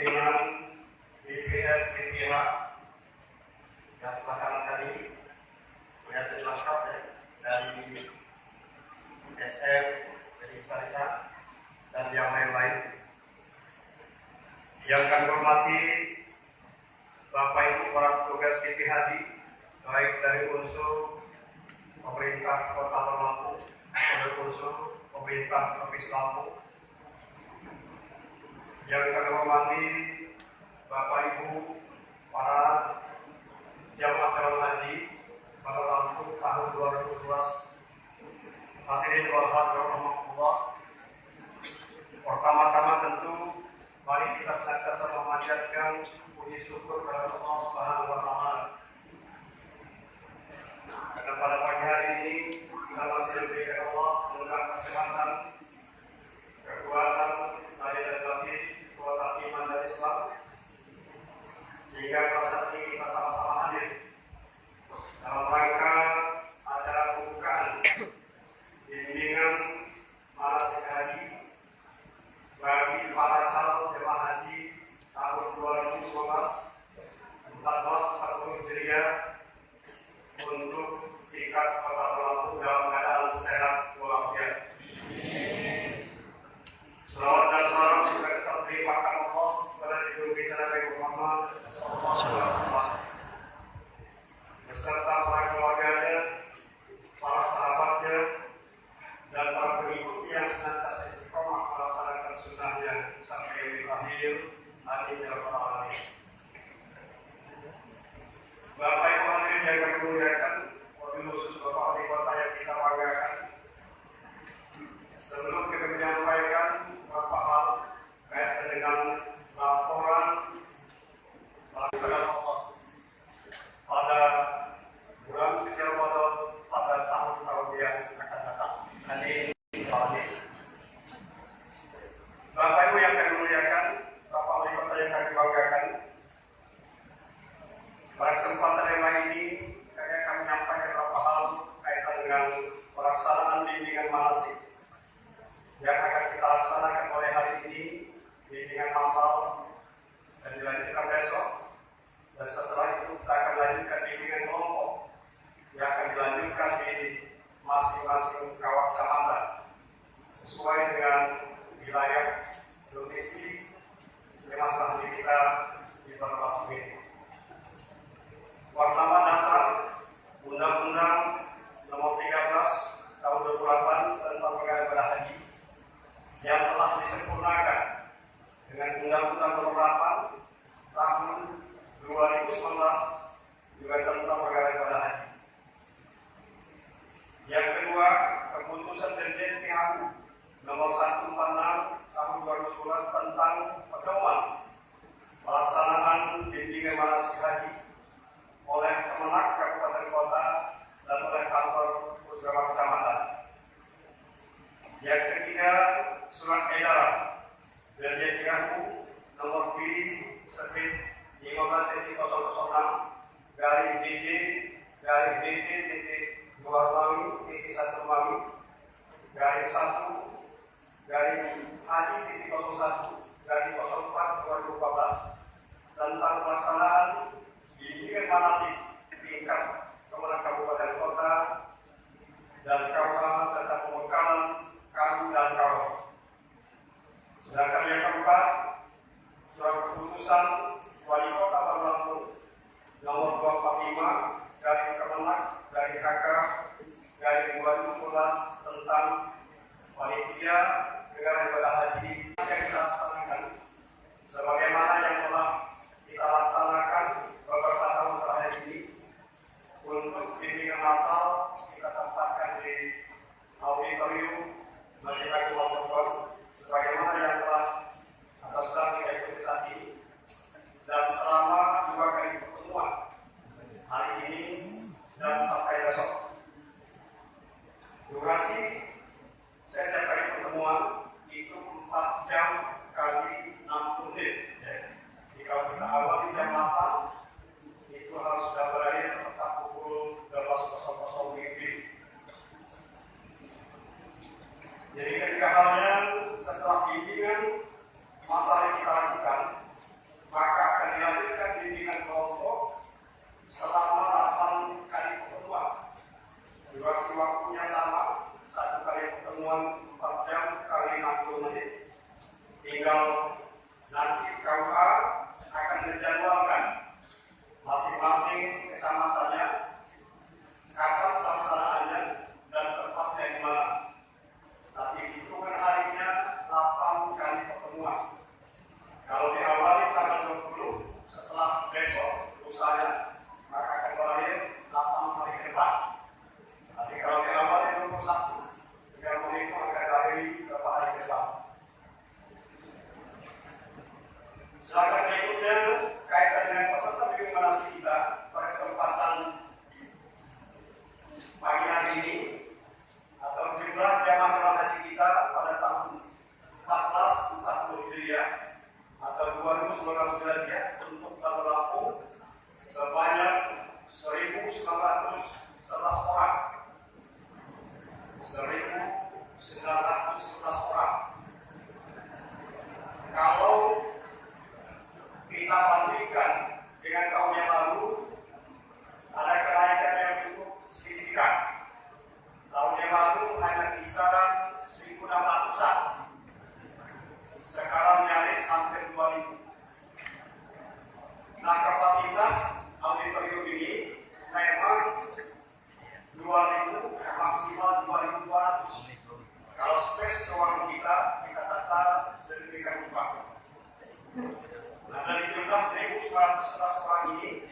pimpinan BPS BPH yang sebelah kanan tadi punya lengkap ya, dari SF, dari Syariah dan yang lain-lain. Yang kami hormati Bapak Ibu para petugas BPHD, baik dari unsur pemerintah Kota Lampung maupun unsur pemerintah Provinsi Lampung. Yang kami hormati Bapak Ibu para jamaah calon haji pada Lampung tahun 2012. Hadirin wal hadirat rahmatullah. Pertama-tama tentu mari kita senantiasa memanjatkan puji syukur kepada Allah Subhanahu wa taala. Karena pada pagi hari ini kita masih diberikan Allah dengan kesehatan, kekuatan, lahir dan batin, kekuatan iman dan Islam, sehingga pada saat ini kita sama-sama hadir dalam rangka acara pembukaan bimbingan manasik haji bagi para calon jemaah haji tahun 2014 Hijriah untuk tingkat Kota Lampung dalam keadaan sehat walafiat. Selawat dan salam juga kita berikan Allah kepada junjungan kita Nabi Muhammad SAW beserta para keluarganya, para sahabatnya, dan para pengikut yang senantiasa istiqomah melaksanakan sunnahnya sampai yaumil akhir. Amin ya rabbal alamin. Bapak Ibu hadirin yang kami muliakan, wabil khusus Bapak Wali Kota yang kita banggakan. Sebelum kita menyampaikan beberapa hal kaitan dengan laporan pada bulan suci Ramadan pada tahun-tahun yang akan datang. Bapak Ibu yang kami muliakan, Bapak Wali Kota yang kami banggakan, pada kesempatan yang lain ini kami akan menyampaikan beberapa hal kaitan dengan pelaksanaan bimbingan manasik yang akan kita laksanakan oleh hari ini, bimbingan massal dan dilanjutkan besok, dan setelah itu kita akan lanjutkan bimbingan kelompok yang akan dilanjutkan di masing-masing kecamatan sesuai dengan wilayah logistik masalah kita di beberapa ini. Pertama, dasar Undang-Undang Nomor 13 Tahun 2008 tentang Penyelenggaraan Ibadah Haji yang telah disempurnakan dengan Undang-Undang Nomor 8 Tahun 2019 juga tentang Penyelenggaraan Ibadah Haji. Yang kedua, keputusan Dirjen PHU Nomor 146 Tahun 2011 tentang pedoman pelaksanaan bimbingan manasik haji oleh Kemenak Kabupaten Kota dan oleh kantor Pusdama Kecamatan. Yang ketiga, surat edaran Dirjen PHU Nomor B/BP/1/1/Haji.01/04/2014 tentang pelaksanaan bimbingan manasik tingkat Kemenak Kabupaten Kota dan kawasan serta pembekalan kami dan kawasan. Sedangkan yang keempat, surat keputusan Wali Kota Lampung Nomor 245 dari Kemenak dari HK dari 2011 tentang panitia negara ibadah haji yang kita laksanakan sebagaimana yang telah kita laksanakan beberapa tahun terakhir ini. Untuk bimbingan massal kita tempatkan di auditorium Masjid Agung Lampung sebagaimana yang telah atau sedang kita ikuti saat ini, dan selama 2 kali pertemuan hari ini dan sampai besok. Durasi setiap kali pertemuan itu 4 jam kali 60 menit. Jika kita awal di jam 8, itu harus sudah berakhir tepat pukul 12.00 WIB. Jadi ketiga halnya setelah bimbingan masa yang kita lakukan, 2019 ya, untuk Lalu Lampung sebanyak 1.911 orang. 1.911 orang. Kalau kita bandingkan dengan tahun yang lalu, ada kenaikan yang cukup signifikan. Tahun yang lalu hanya kisaran 1.600-an. Sekarang nyaris hampir 2.000. Nah, kapasitas auditorium ini memang 2.000, maksimal 2.200. Kalau space ruang kita tata sedemikian rupa. Nah, dari jumlah 1.911 orang ini,